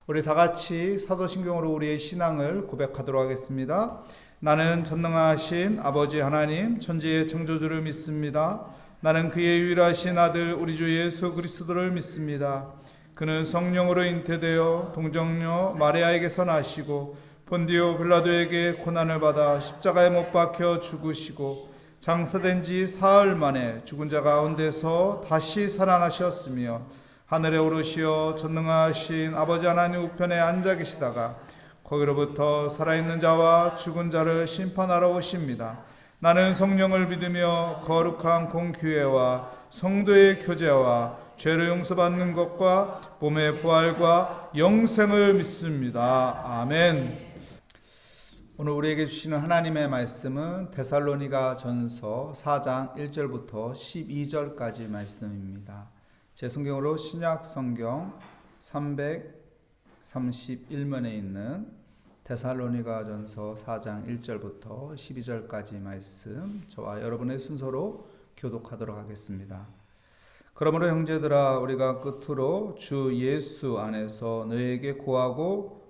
우리 다 같이 사도신경으로 우리의 신앙을 고백하도록 하겠습니다. 나는 전능하신 아버지 하나님 천지의 창조주를 믿습니다. 나는 그의 유일하신 아들 우리 주 예수 그리스도를 믿습니다. 그는 성령으로 잉태되어 동정녀 마리아에게서 나시고 본디오 빌라도에게 고난을 받아 십자가에 못 박혀 죽으시고 장사된 지 사흘 만에 죽은 자 가운데서 다시 살아나셨으며 하늘에 오르시어 전능하신 아버지 하나님 우편에 앉아 계시다가 거기로부터 살아있는 자와 죽은 자를 심판하러 오십니다. 나는 성령을 믿으며 거룩한 공교회와 성도의 교제와 죄를 용서받는 것과 몸의 부활과 영생을 믿습니다. 아멘. 오늘 우리에게 주시는 하나님의 말씀은 데살로니가 전서 4장 1절부터 12절까지 말씀입니다. 제 성경으로 신약 성경 331면에 있는 데살로니가 전서 4장 1절부터 12절까지 말씀 저와 여러분의 순서로 교독하도록 하겠습니다. 그러므로 형제들아 우리가 끝으로 주 예수 안에서 너희에게 구하고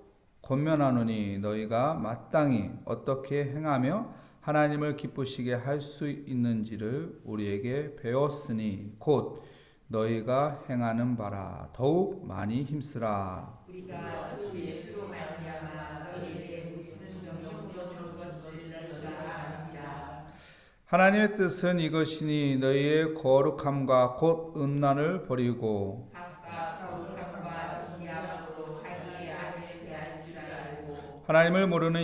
권면하노니 너희가 마땅히 어떻게 행하며 하나님을 기쁘시게 할 수 있는지를 우리에게 배웠으니 곧 너희가 행하는 바라 더욱 많이 힘쓰라. 우리가 주 예수로 말미암아 너희에게 무슨 정욕으로 주었을 너희가 아니라. 하나님의 뜻은 이것이니 너희의 거룩함과 곧 음란을 버리고 각각 거룩함과 진리함으로 자기의 아내를 대할 줄 알고 하나님을 모르는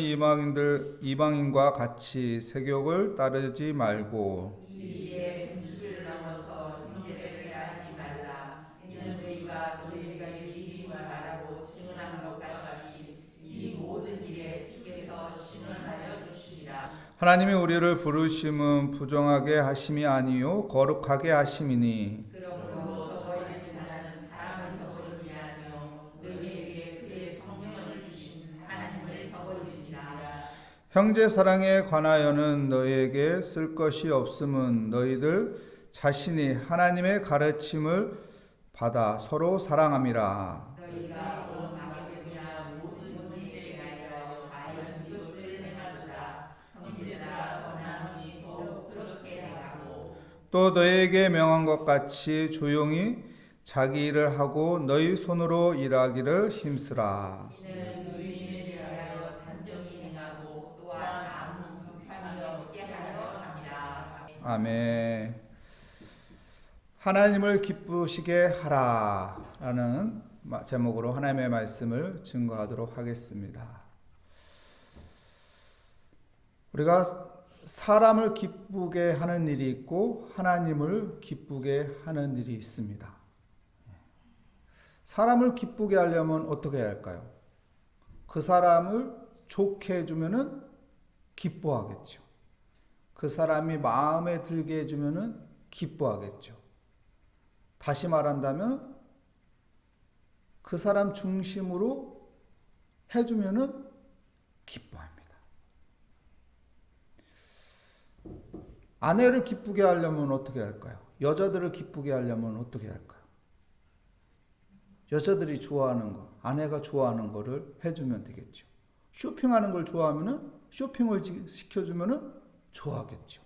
이방인과 같이 세욕을 따르지 말고 이에 금주를 넘어서 형제를 하지 말라. 이는 너희가 이기기를 바라고 증언한 것 같이 이 모든 일에 주께서 신원하여 주시리라. 하나님이 우리를 부르심은 부정하게 하심이 아니요 거룩하게 하심이니 그러므로 저희는 나는 사람을 저버리지 아니요 너희에게 그의 성령을 주신 하나님을 저버리니라. 형제 사랑에 관하여는 너희에게 쓸 것이 없음은 너희들 자신이 하나님의 가르침을 받아 서로 사랑함이라. 너희가 온 마게도냐 모든 문제에 대하여 과연 이것을 행하도다. 형제들아 원하노니 더욱 그렇게 행하고 또 너희에게 명한 것 같이 조용히 자기 일을 하고 너희 손으로 일하기를 힘쓰라. 이는 의인에 대하여 단정히 행하고 또한 아무 불편함이 없게 하려 함이라. 아멘. 하나님을 기쁘시게 하라라는 제목으로 하나님의 말씀을 증거하도록 하겠습니다. 우리가 사람을 기쁘게 하는 일이 있고 하나님을 기쁘게 하는 일이 있습니다. 사람을 기쁘게 하려면 어떻게 해야 할까요? 그 사람을 좋게 해주면은 기뻐하겠죠. 그 사람이 마음에 들게 해주면은 기뻐하겠죠. 다시 말한다면 그 사람 중심으로 해주면은 기뻐합니다. 아내를 기쁘게 하려면 어떻게 할까요? 여자들을 기쁘게 하려면 어떻게 할까요? 여자들이 좋아하는 거, 아내가 좋아하는 거를 해주면 되겠죠. 쇼핑하는 걸 좋아하면은 쇼핑을 시켜주면은 좋아하겠죠.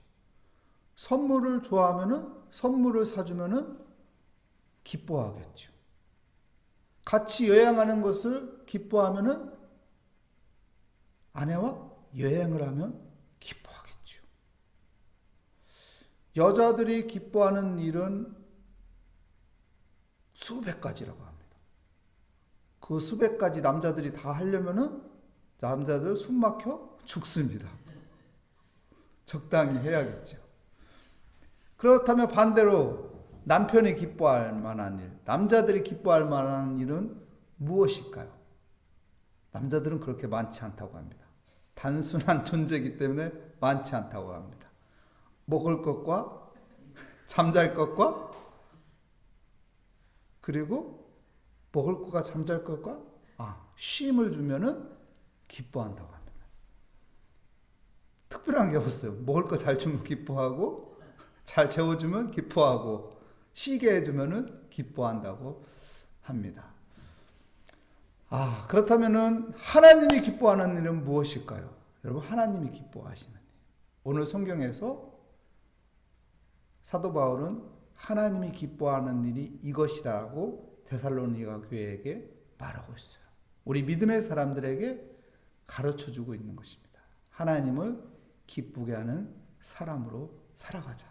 선물을 좋아하면은 선물을 사주면은 기뻐하겠죠. 같이 여행하는 것을 기뻐하면은 아내와 여행을 하면 기뻐하겠죠. 여자들이 기뻐하는 일은 수백 가지라고 합니다. 그 수백 가지 남자들이 다 하려면은 남자들 숨 막혀 죽습니다. 적당히 해야겠죠. 그렇다면 반대로 남편이 기뻐할 만한 일, 남자들이 기뻐할 만한 일은 무엇일까요? 남자들은 그렇게 많지 않다고 합니다. 단순한 존재이기 때문에 많지 않다고 합니다. 먹을 것과 잠잘 것과 그리고 먹을 것과 잠잘 것과 쉼을 주면은 기뻐한다고 합니다. 특별한 게 없어요. 먹을 거 잘 주면 기뻐하고 잘 재워주면 기뻐하고 쉬게 해주면은 기뻐한다고 합니다. 그렇다면은 하나님이 기뻐하는 일은 무엇일까요? 여러분, 하나님이 기뻐하시는 일. 오늘 성경에서 사도 바울은 하나님이 기뻐하는 일이 이것이라고 데살로니가 교회에게 말하고 있어요. 우리 믿음의 사람들에게 가르쳐주고 있는 것입니다. 하나님을 기쁘게 하는 사람으로 살아가자.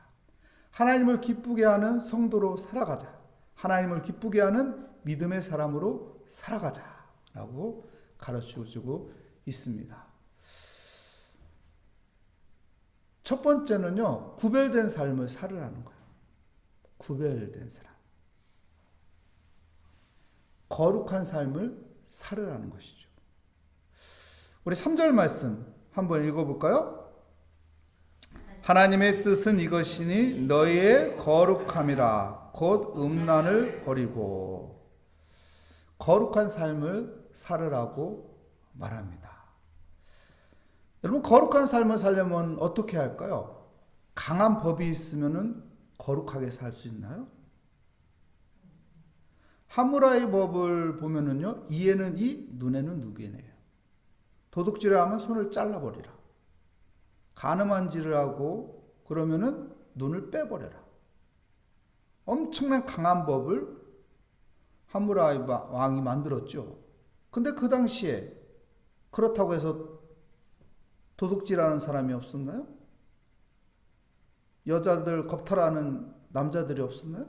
하나님을 기쁘게 하는 성도로 살아가자. 하나님을 기쁘게 하는 믿음의 사람으로 살아가자라고 가르쳐주고 있습니다. 첫 번째는요, 구별된 삶을 살으라는 거예요. 구별된 사람. 거룩한 삶을 살으라는 것이죠. 우리 3절 말씀 한번 읽어볼까요? 하나님의 뜻은 이것이니 너희의 거룩함이라 곧 음란을 버리고. 거룩한 삶을 살으라고 말합니다. 여러분, 거룩한 삶을 살려면 어떻게 할까요? 강한 법이 있으면 거룩하게 살 수 있나요? 하무라이 법을 보면은요, 이에는 이, 눈에는 누게네요. 도둑질을 하면 손을 잘라버리라. 간음한질을 하고 그러면은 눈을 빼버려라. 엄청난 강한 법을 하무라이 왕이 만들었죠. 근데 그 당시에 그렇다고 해서 도둑질하는 사람이 없었나요? 여자들 겁탈하는 남자들이 없었나요?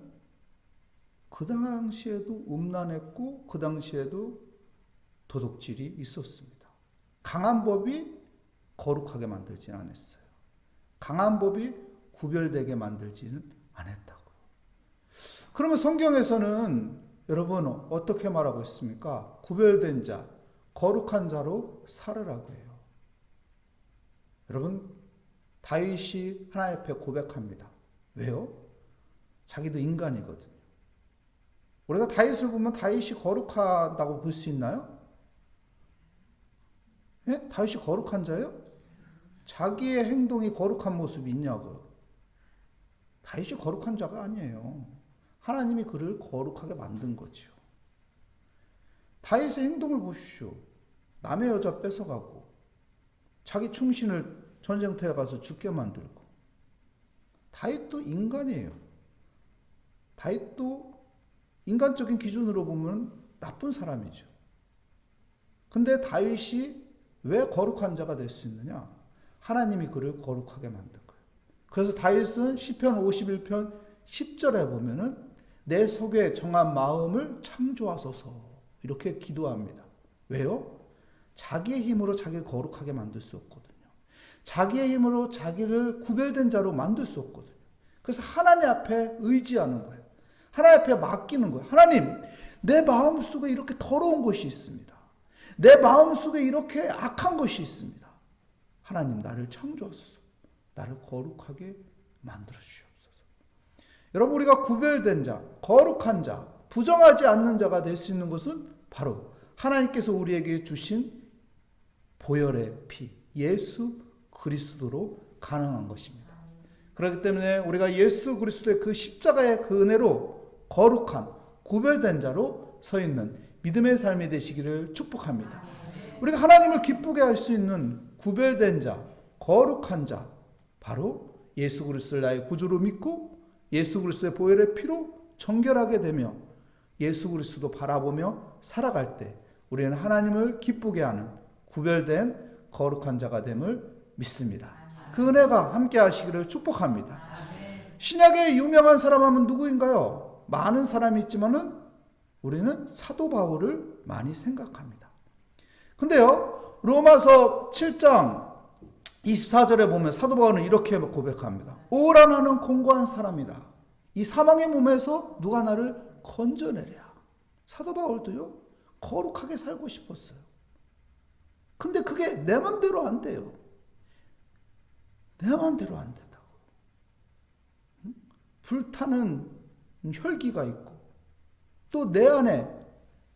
그 당시에도 음란했고 그 당시에도 도둑질이 있었습니다. 강한 법이 거룩하게 만들지는 않았어요. 강한 법이 구별되게 만들지는 않았다고요. 그러면 성경에서는 여러분 어떻게 말하고 있습니까? 구별된 자, 거룩한 자로 살으라고 해요. 여러분, 다윗이 하나님 앞에 고백합니다. 왜요? 자기도 인간이거든요. 우리가 다윗을 보면 다윗이 거룩하다고 볼 수 있나요? 예? 다윗이 거룩한 자예요? 자기의 행동이 거룩한 모습이 있냐고요. 다윗이 거룩한 자가 아니에요. 하나님이 그를 거룩하게 만든 거죠. 다윗의 행동을 보십시오. 남의 여자 뺏어가고 자기 충신을 전쟁터에 가서 죽게 만들고. 다윗도 인간이에요. 다윗도 인간적인 기준으로 보면 나쁜 사람이죠. 근데 다윗이 왜 거룩한 자가 될 수 있느냐? 하나님이 그를 거룩하게 만든 거예요. 그래서 다윗은 시편 51편 10절에 보면은 내 속에 정한 마음을 창조하소서 이렇게 기도합니다. 왜요? 자기의 힘으로 자기를 거룩하게 만들 수 없거든요. 자기의 힘으로 자기를 구별된 자로 만들 수 없거든요. 그래서 하나님 앞에 의지하는 거예요. 하나님 앞에 맡기는 거예요. 하나님, 내 마음속에 이렇게 더러운 것이 있습니다. 내 마음속에 이렇게 악한 것이 있습니다. 하나님, 나를 창조하소서. 나를 거룩하게 만들어 주시옵소서. 여러분, 우리가 구별된 자, 거룩한 자, 부정하지 않는 자가 될 수 있는 것은 바로 하나님께서 우리에게 주신 보혈의 피, 예수 그리스도로 가능한 것입니다. 그렇기 때문에 우리가 예수 그리스도의 그 십자가의 그 은혜로 거룩한 구별된 자로 서 있는 믿음의 삶이 되시기를 축복합니다. 우리가 하나님을 기쁘게 할 수 있는 구별된 자, 거룩한 자, 바로 예수 그리스도를 나의 구주로 믿고 예수 그리스도의 보혈의 피로 정결하게 되며 예수 그리스도 바라보며 살아갈 때 우리는 하나님을 기쁘게 하는 구별된 거룩한 자가 됨을 믿습니다. 그 은혜가 함께 하시기를 축복합니다. 신약의 유명한 사람 하면 누구인가요? 많은 사람이 있지만은 우리는 사도 바울을 많이 생각합니다. 근데요, 로마서 7장 24절에 보면 사도 바울은 이렇게 고백합니다. 오라 나는 공고한 사람이다. 이 사망의 몸에서 누가 나를 건져내랴. 사도 바울도요, 거룩하게 살고 싶었어요. 근데 그게 내 맘대로 안 돼요. 내 맘대로 안 된다고. 불타는 혈기가 있고 또 내 안에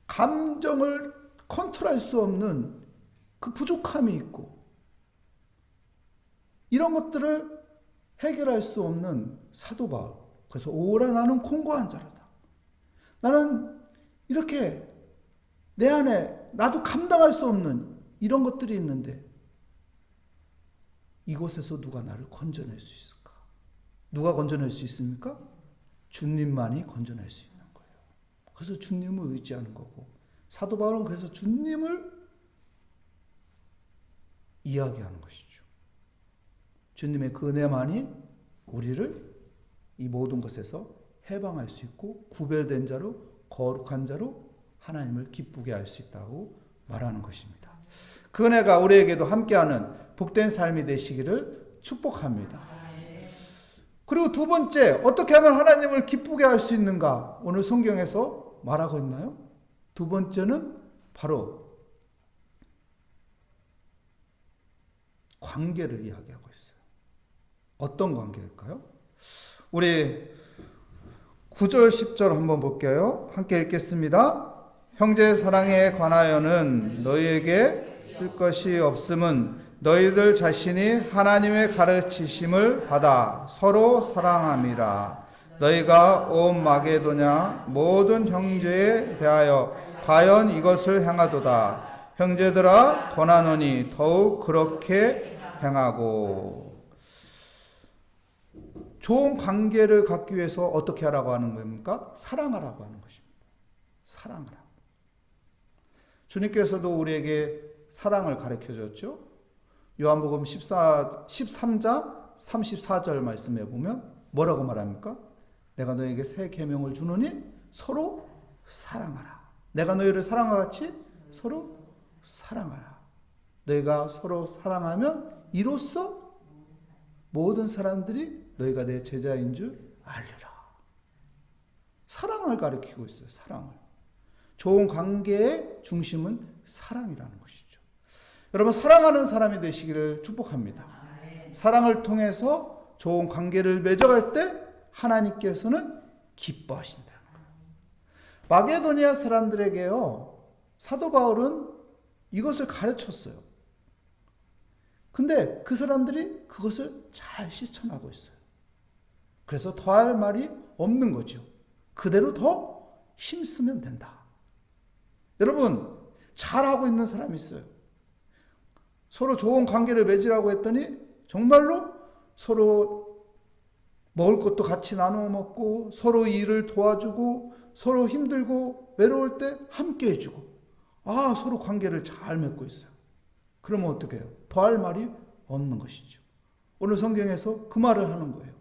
감정을 컨트롤할 수 없는 그 부족함이 있고 이런 것들을 해결할 수 없는 사도 바울. 그래서 오라 나는 공고한 자로다. 나는 이렇게 내 안에 나도 감당할 수 없는 이런 것들이 있는데 이곳에서 누가 나를 건져낼 수 있을까? 누가 건져낼 수 있습니까? 주님만이 건져낼 수 있는 거예요. 그래서 주님을 의지하는 거고, 사도 바울은 그래서 주님을 이야기하는 것이죠. 주님의 그 은혜만이 우리를 이 모든 것에서 해방할 수 있고 구별된 자로, 거룩한 자로 하나님을 기쁘게 할 수 있다고 말하는 것입니다. 그 은혜가 우리에게도 함께하는 복된 삶이 되시기를 축복합니다. 그리고 두 번째, 어떻게 하면 하나님을 기쁘게 할 수 있는가? 오늘 성경에서 말하고 있나요? 두 번째는 바로 관계를 이야기하고 있어요. 어떤 관계일까요? 우리 9절 10절 한번 볼게요. 함께 읽겠습니다. 형제 사랑에 관하여는 너희에게 쓸 것이 없음은 너희들 자신이 하나님의 가르치심을 받아 서로 사랑함이라. 너희가 온 마게도냐 모든 형제에 대하여 과연 이것을 행하도다. 형제들아 권하노니 더욱 그렇게 행하고. 좋은 관계를 갖기 위해서 어떻게 하라고 하는 겁니까? 사랑하라고 하는 것입니다. 사랑하라. 주님께서도 우리에게 사랑을 가르쳐 줬죠. 요한복음 13장 34절 말씀에 보면 뭐라고 말합니까? 내가 너에게 새 계명을 주노니 서로 사랑하라. 내가 너희를 사랑과 같이 서로 사랑하라. 너희가 서로 사랑하면 이로써 모든 사람들이 너희가 내 제자인 줄 알리라. 사랑을 가르치고 있어요. 사랑을. 좋은 관계의 중심은 사랑이라는 것이죠. 여러분, 사랑하는 사람이 되시기를 축복합니다. 사랑을 통해서 좋은 관계를 맺어갈 때 하나님께서는 기뻐하신다는 거예요. 마게도니아 사람들에게요, 사도 바울은 이것을 가르쳤어요. 근데 그 사람들이 그것을 잘 실천하고 있어요. 그래서 더할 말이 없는 거죠. 그대로 더 힘쓰면 된다. 여러분, 잘하고 있는 사람이 있어요. 서로 좋은 관계를 맺으라고 했더니 정말로 서로 먹을 것도 같이 나누어 먹고, 서로 일을 도와주고, 서로 힘들고 외로울 때 함께 해주고, 서로 관계를 잘 맺고 있어요. 그러면 어떻게 해요? 더할 말이 없는 것이죠. 오늘 성경에서 그 말을 하는 거예요.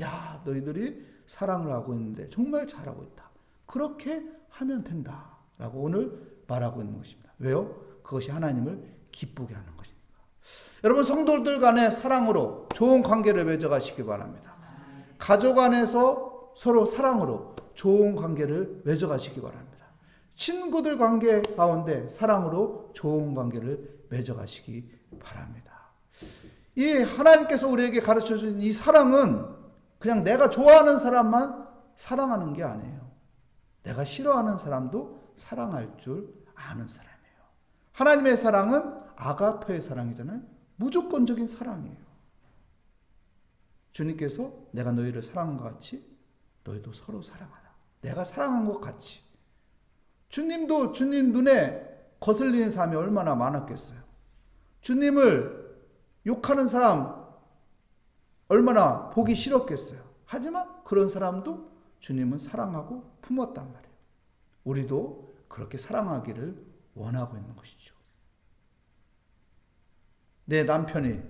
야, 너희들이 사랑을 하고 있는데 정말 잘하고 있다. 그렇게 하면 된다. 라고 오늘 말하고 있는 것입니다. 왜요? 그것이 하나님을 기쁘게 하는 것이니까. 여러분, 성도들 간의 사랑으로 좋은 관계를 맺어가시기 바랍니다. 가족 안에서 서로 사랑으로 좋은 관계를 맺어가시기 바랍니다. 친구들 관계 가운데 사랑으로 좋은 관계를 맺어가시기 바랍니다. 이 하나님께서 우리에게 가르쳐준 이 사랑은 그냥 내가 좋아하는 사람만 사랑하는 게 아니에요. 내가 싫어하는 사람도 사랑할 줄 아는 사람이에요. 하나님의 사랑은 아가페의 사랑이잖아요. 무조건적인 사랑이에요. 주님께서 내가 너희를 사랑한 것 같이 너희도 서로 사랑하라. 내가 사랑한 것 같이. 주님도 주님 눈에 거슬리는 사람이 얼마나 많았겠어요. 주님을 욕하는 사람 얼마나 보기 싫었겠어요. 하지만 그런 사람도 주님은 사랑하고 품었단 말이에요. 우리도 그렇게 사랑하기를 원하고 있는 것이죠. 내 남편이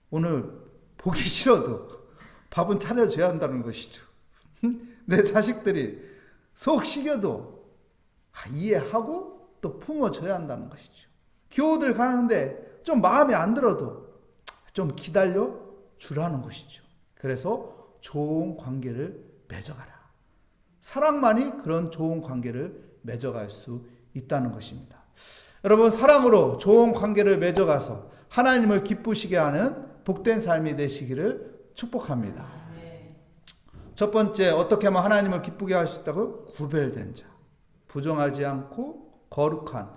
오늘 보기 싫어도 밥은 차려줘야 한다는 것이죠. 내 자식들이 속 시겨도 이해하고 또 품어줘야 한다는 것이죠. 교우들 가는데 좀 마음에 안 들어도 좀 기다려 주라는 것이죠. 그래서 좋은 관계를 맺어가라. 사랑만이 그런 좋은 관계를 맺어갈 수 있다는 것입니다. 여러분, 사랑으로 좋은 관계를 맺어가서 하나님을 기쁘시게 하는 복된 삶이 되시기를 축복합니다. 첫 번째, 어떻게 하면 하나님을 기쁘게 할 수 있다고? 구별된 자. 부정하지 않고 거룩한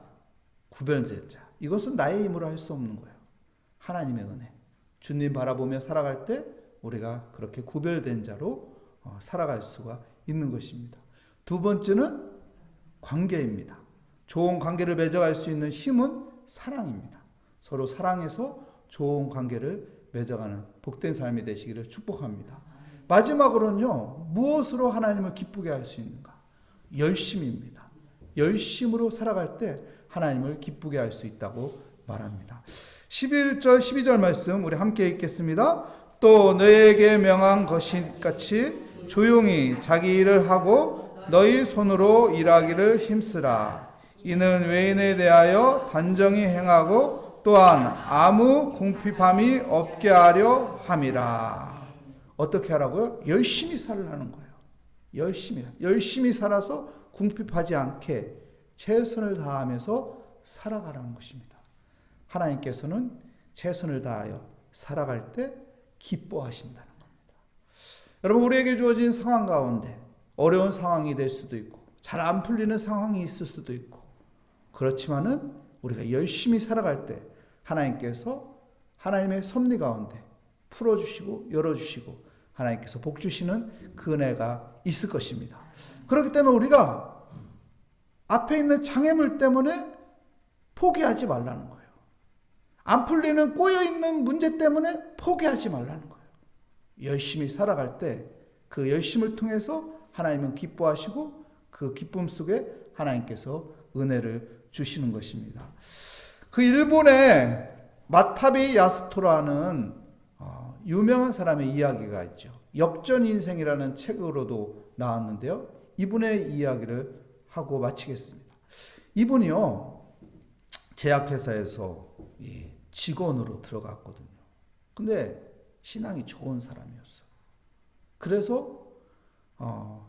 구별된 자. 이것은 나의 힘으로 할 수 없는 거예요. 하나님의 은혜. 주님 바라보며 살아갈 때 우리가 그렇게 구별된 자로 살아갈 수가 있는 것입니다. 두 번째는 관계입니다. 좋은 관계를 맺어갈 수 있는 힘은 사랑입니다. 서로 사랑해서 좋은 관계를 맺어가는 복된 삶이 되시기를 축복합니다. 마지막으로는요, 무엇으로 하나님을 기쁘게 할 수 있는가? 열심입니다. 열심으로 살아갈 때 하나님을 기쁘게 할 수 있다고 말합니다. 11절 12절 말씀 우리 함께 읽겠습니다. 또 너에게 명한 것이 같이 조용히 자기 일을 하고 너희 손으로 일하기를 힘쓰라. 이는 외인에 대하여 단정히 행하고 또한 아무 궁핍함이 없게 하려 함이라. 어떻게 하라고요? 열심히 살라는 거예요. 열심히 살아서 궁핍하지 않게 최선을 다하면서 살아가라는 것입니다. 하나님께서는 최선을 다하여 살아갈 때 기뻐하신다는 겁니다. 여러분, 우리에게 주어진 상황 가운데 어려운 상황이 될 수도 있고 잘 안 풀리는 상황이 있을 수도 있고, 그렇지만은 우리가 열심히 살아갈 때 하나님께서 하나님의 섭리 가운데 풀어주시고 열어주시고 하나님께서 복 주시는 그 은혜가 있을 것입니다. 그렇기 때문에 우리가 앞에 있는 장애물 때문에 포기하지 말라는 거예요. 안 풀리는 꼬여있는 문제 때문에 포기하지 말라는 거예요. 열심히 살아갈 때 그 열심을 통해서 하나님은 기뻐하시고 그 기쁨 속에 하나님께서 은혜를 주시는 것입니다. 그 일본의 마타비 야스토라는 유명한 사람의 이야기가 있죠. 역전 인생이라는 책으로도 나왔는데요. 이분의 이야기를 하고 마치겠습니다. 이분이요, 제약회사에서 직원으로 들어갔거든요. 근데 신앙이 좋은 사람이었어요. 그래서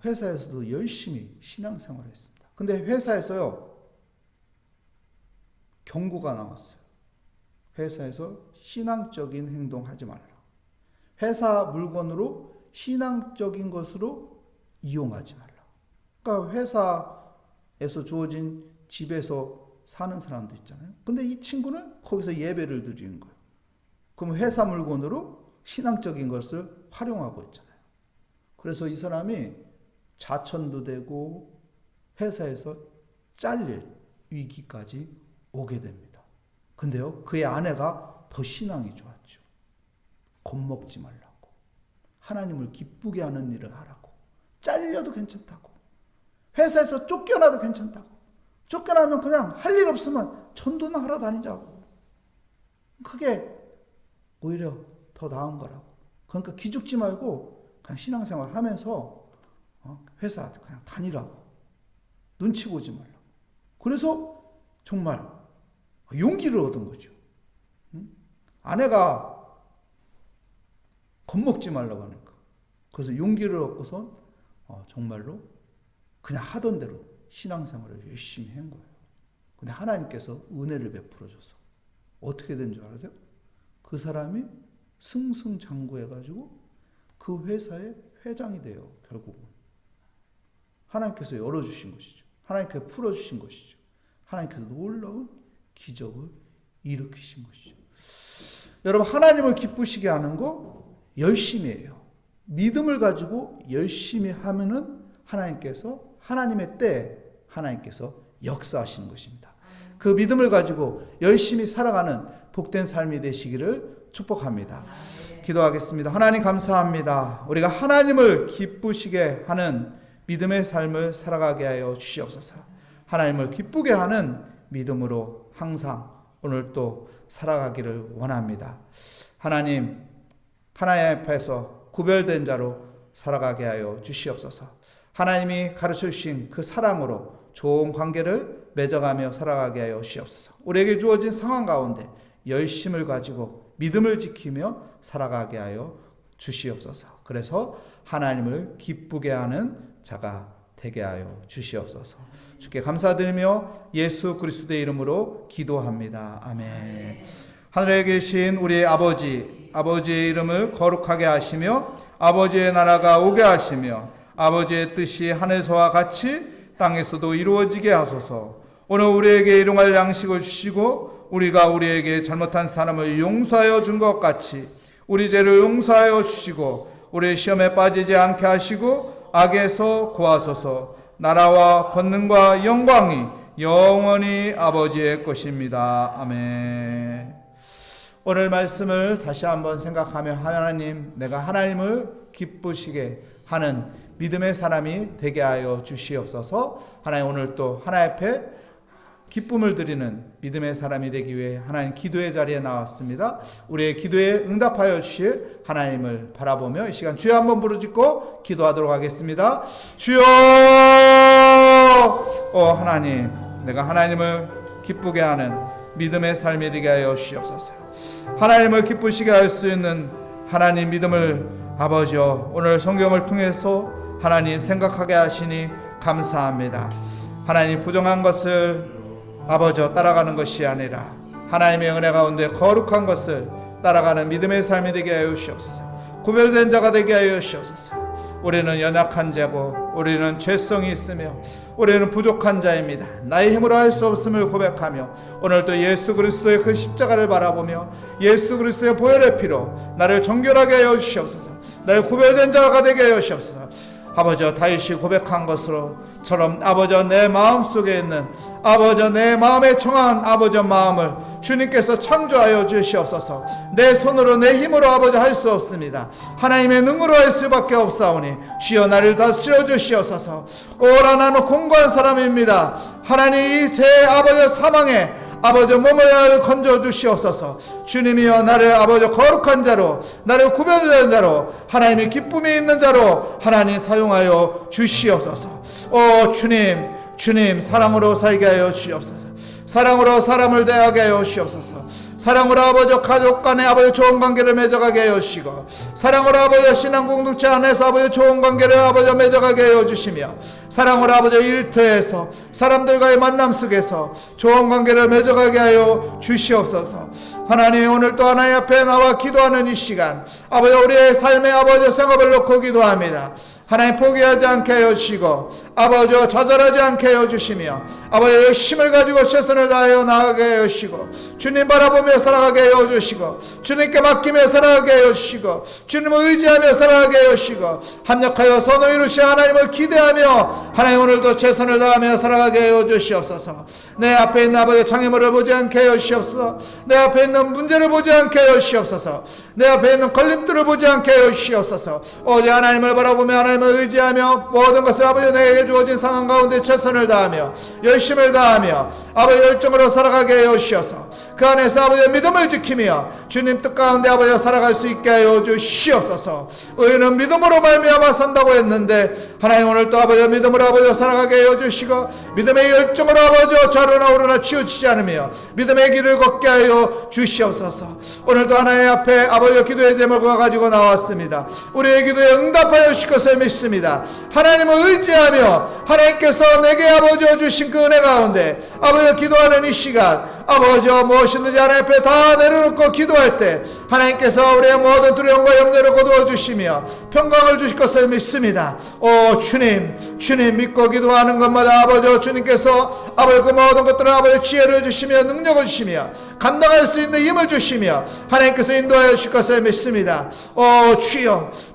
회사에서도 열심히 신앙생활을 했습니다. 근데 회사에서요, 경고가 나왔어요. 회사에서 신앙적인 행동하지 말라. 회사 물건으로 신앙적인 것으로 이용하지 말라. 그러니까 회사에서 주어진 집에서 사는 사람도 있잖아요. 근데 이 친구는 거기서 예배를 드리는 거예요. 그럼 회사 물건으로 신앙적인 것을 활용하고 있잖아요. 그래서 이 사람이 자천도 되고 회사에서 잘릴 위기까지 오게 됩니다. 근데요, 그의 아내가 더 신앙이 좋았죠. 겁먹지 말라고. 하나님을 기쁘게 하는 일을 하라고. 잘려도 괜찮다고. 회사에서 쫓겨나도 괜찮다고. 쫓겨나면 그냥 할 일 없으면 전도나 하러 다니자고. 그게 오히려 더 나은 거라고. 그러니까 기죽지 말고 그냥 신앙생활 하면서 회사 그냥 다니라고. 눈치 보지 말라고. 그래서 정말 용기를 얻은 거죠. 아내가 겁먹지 말라고 하니까. 그래서 용기를 얻고선 정말로 그냥 하던 대로 신앙생활을 열심히 한 거예요. 근데 하나님께서 은혜를 베풀어줘서 어떻게 된 줄 알아요? 그 사람이 승승장구해가지고 그 회사의 회장이 돼요. 결국은 하나님께서 열어주신 것이죠. 하나님께서 풀어주신 것이죠. 하나님께서 놀라운 기적을 일으키신 것이죠. 여러분, 하나님을 기쁘시게 하는 거 열심히 해요. 믿음을 가지고 열심히 하면은 하나님께서 하나님의 때에 하나님께서 역사하시는 것입니다. 그 믿음을 가지고 열심히 살아가는 복된 삶이 되시기를 축복합니다. 기도하겠습니다. 하나님 감사합니다. 우리가 하나님을 기쁘시게 하는 믿음의 삶을 살아가게 하여 주시옵소서. 하나님을 기쁘게 하는 믿음으로 항상 오늘 또 살아가기를 원합니다. 하나님, 하나님 앞에서 구별된 자로 살아가게 하여 주시옵소서. 하나님이 가르쳐 주신 그 사랑으로 좋은 관계를 맺어가며 살아가게 하여 주시옵소서. 우리에게 주어진 상황 가운데 열심을 가지고 믿음을 지키며 살아가게 하여 주시옵소서. 그래서 하나님을 기쁘게 하는 자가 되게 하여 주시옵소서. 주께 감사드리며 예수 그리스도의 이름으로 기도합니다. 아멘. 하늘에 계신 우리 아버지의 이름을 거룩하게 하시며 아버지의 나라가 오게 하시며 아버지의 뜻이 하늘에서와 같이 땅에서도 이루어지게 하소서. 오늘 우리에게 일용할 양식을 주시고 우리가 우리에게 잘못한 사람을 용서하여 준 것 같이 우리 죄를 용서하여 주시고 우리 시험에 빠지지 않게 하시고 악에서 구하소서. 나라와 권능과 영광이 영원히 아버지의 것입니다. 아멘. 오늘 말씀을 다시 한번 생각하며 하나님, 내가 하나님을 기쁘시게 하는 믿음의 사람이 되게 하여 주시옵소서. 하나님, 오늘 또 하나님 앞에 기쁨을 드리는 믿음의 사람이 되기 위해 하나님 기도의 자리에 나왔습니다. 우리의 기도에 응답하여 주실 하나님을 바라보며 이 시간 주여 한번 부르짖고 기도하도록 하겠습니다. 주여, 하나님, 내가 하나님을 기쁘게 하는 믿음의 삶이 되게 하여 주시옵소서. 하나님을 기쁘시게 할 수 있는 하나님 믿음을 아버지여, 오늘 성경을 통해서 하나님 생각하게 하시니 감사합니다. 하나님, 부정한 것을 아버지여 따라가는 것이 아니라 하나님의 은혜 가운데 거룩한 것을 따라가는 믿음의 삶이 되게 하여 주시옵소서. 구별된 자가 되게 하여 주시옵소서. 우리는 연약한 자고 우리는 죄성이 있으며 우리는 부족한 자입니다. 나의 힘으로 할 수 없음을 고백하며 오늘도 예수 그리스도의 그 십자가를 바라보며 예수 그리스도의 보혈의 피로 나를 정결하게 하여 주시옵소서. 나를 구별된 자가 되게 하여 주시옵소서. 아버지여, 다윗이 고백한 것처럼 아버지여, 내 마음속에 있는 아버지여, 내 마음에 청한 아버지여 마음을 주님께서 창조하여 주시옵소서. 내 손으로 내 힘으로 아버지 할 수 없습니다. 하나님의 능으로 할 수밖에 없사오니 주여 나를 다스려 주시옵소서. 오라, 나는 공고한 사람입니다. 하나님, 제 아버지의 사망에 아버지 몸을 건져 주시옵소서. 주님이여, 나를 아버지 거룩한 자로, 나를 구별된 자로, 하나님의 기쁨이 있는 자로 하나님 사용하여 주시옵소서. 주님 사랑으로 살게 하여 주시옵소서. 사랑으로 사람을 대하게 하여 주시옵소서. 사랑으로 아버지 가족 간에 아버지 좋은 관계를 맺어가게 하여 주시고, 사랑으로 아버지 신앙 공동체 안에서 아버지 좋은 관계를 아버지 맺어가게 하여 주시며, 사랑으로 아버지 일터에서 사람들과의 만남 속에서 좋은 관계를 맺어가게 하여 주시옵소서. 하나님, 오늘 또 하나님 앞에 나와 기도하는 이 시간 아버지, 우리의 삶의 아버지 생업을 놓고 기도합니다. 하나님, 포기하지 않게 하여 주시고 아버지 좌절하지 않게 하여 주시며 아버지 열심을 가지고 최선을 다하여 나아가게 하여 주시고 주님 바라보며 살아가게 하여 주시고 주님께 맡기며 살아가게 하여 주시고 주님을 의지하며 살아가게 하여 주시고 합력하여 선호 이루시 하나님을 기대하며 하나님, 오늘도 최선을 다하며 살아가게 하여 주시옵소서. 내 앞에 있는 아버지 장애물을 보지 않게 하여 주시옵소서. 내 앞에 있는 문제를 보지 않게 하여 주시옵소서. 내 앞에 있는 걸림돌을 보지 않게 하여 주시옵소서. 오직 하나님을 바라보며 하나님을 의지하며 모든 것을 아버지 내게 주어진 상황 가운데 최선을 다하며 열심을 다하며 아버지 열정으로 살아가게 하여 주시옵소서. 그 안에서 아버지 믿음을 지키며 주님 뜻 가운데 아버지 살아갈 수 있게 하여 주시옵소서. 의인은 믿음으로 말미암아 산다고 했는데 하나님, 오늘 또 아버지 믿음으로 아버지 살아가게 하여 주시고 믿음의 열정으로 아버지 좌로나 우로나 치우치지 않으며 믿음의 길을 걷게 하여 주시옵소서. 오늘도 하나님 앞에 아버지 기도의 제목을 가지고 나왔습니다. 우리의 기도에 응답하여 주실 것을 믿습니다. 하나님을 의지하며 하나님께서 내게 아버지 주신 그 은혜 가운데 아버지 기도하는 이 시간 아버지 무엇이든지 하나님 앞에 다 내려놓고 기도할 때 하나님께서 우리의 모든 두려움과 염려를 거두어 주시며 평강을 주실 것을 믿습니다. 주님 믿고 기도하는 것마다 아버지 주님께서 아버지 그 모든 것들은 아버지 지혜를 주시며 능력을 주시며 감당할 수 있는 힘을 주시며 하나님께서 인도하여 주실 것을 믿습니다.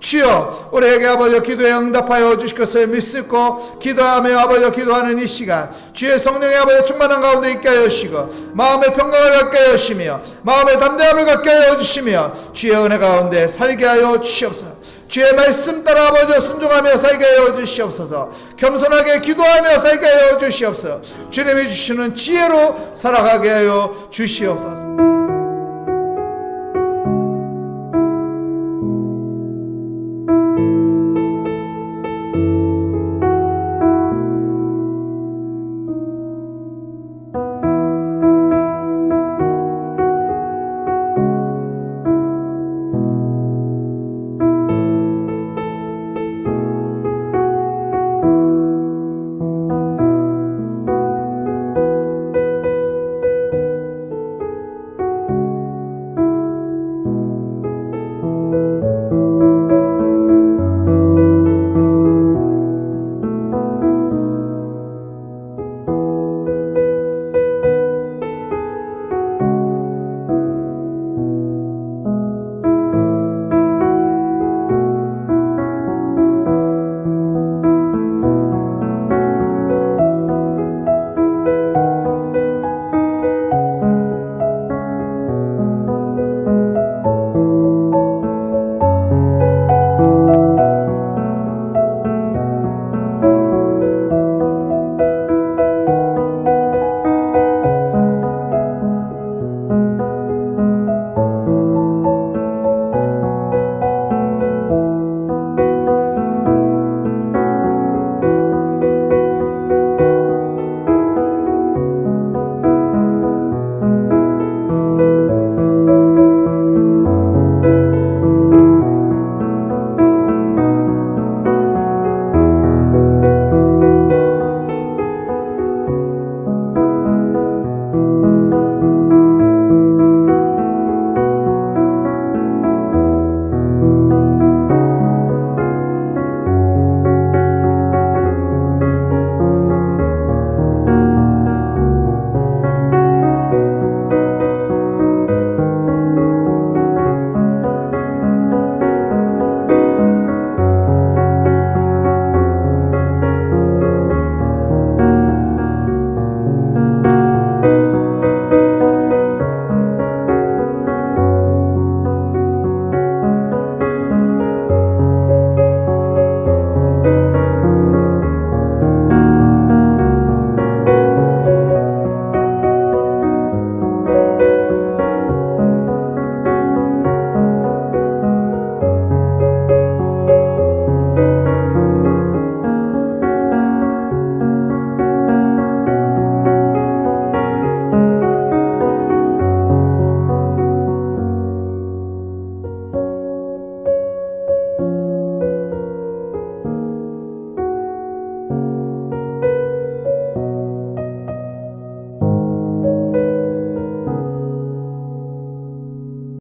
주여 우리에게 아버지 기도에 응답하여 주실 것을 믿고 기도하며 아버지 기도하는 이 시간 주의 성령의 아버지 충만한 가운데 있게 하여 주시고 마음의 평강을 갖게 하여 주시며 마음의 담대함을 갖게 하여 주시며 주의 은혜 가운데 살게 하여 주시옵소서. 주의 말씀 따라 아버지 순종하며 살게 하여 주시옵소서. 겸손하게 기도하며 살게 하여 주시옵소서. 주님이 주시는 지혜로 살아가게 하여 주시옵소서.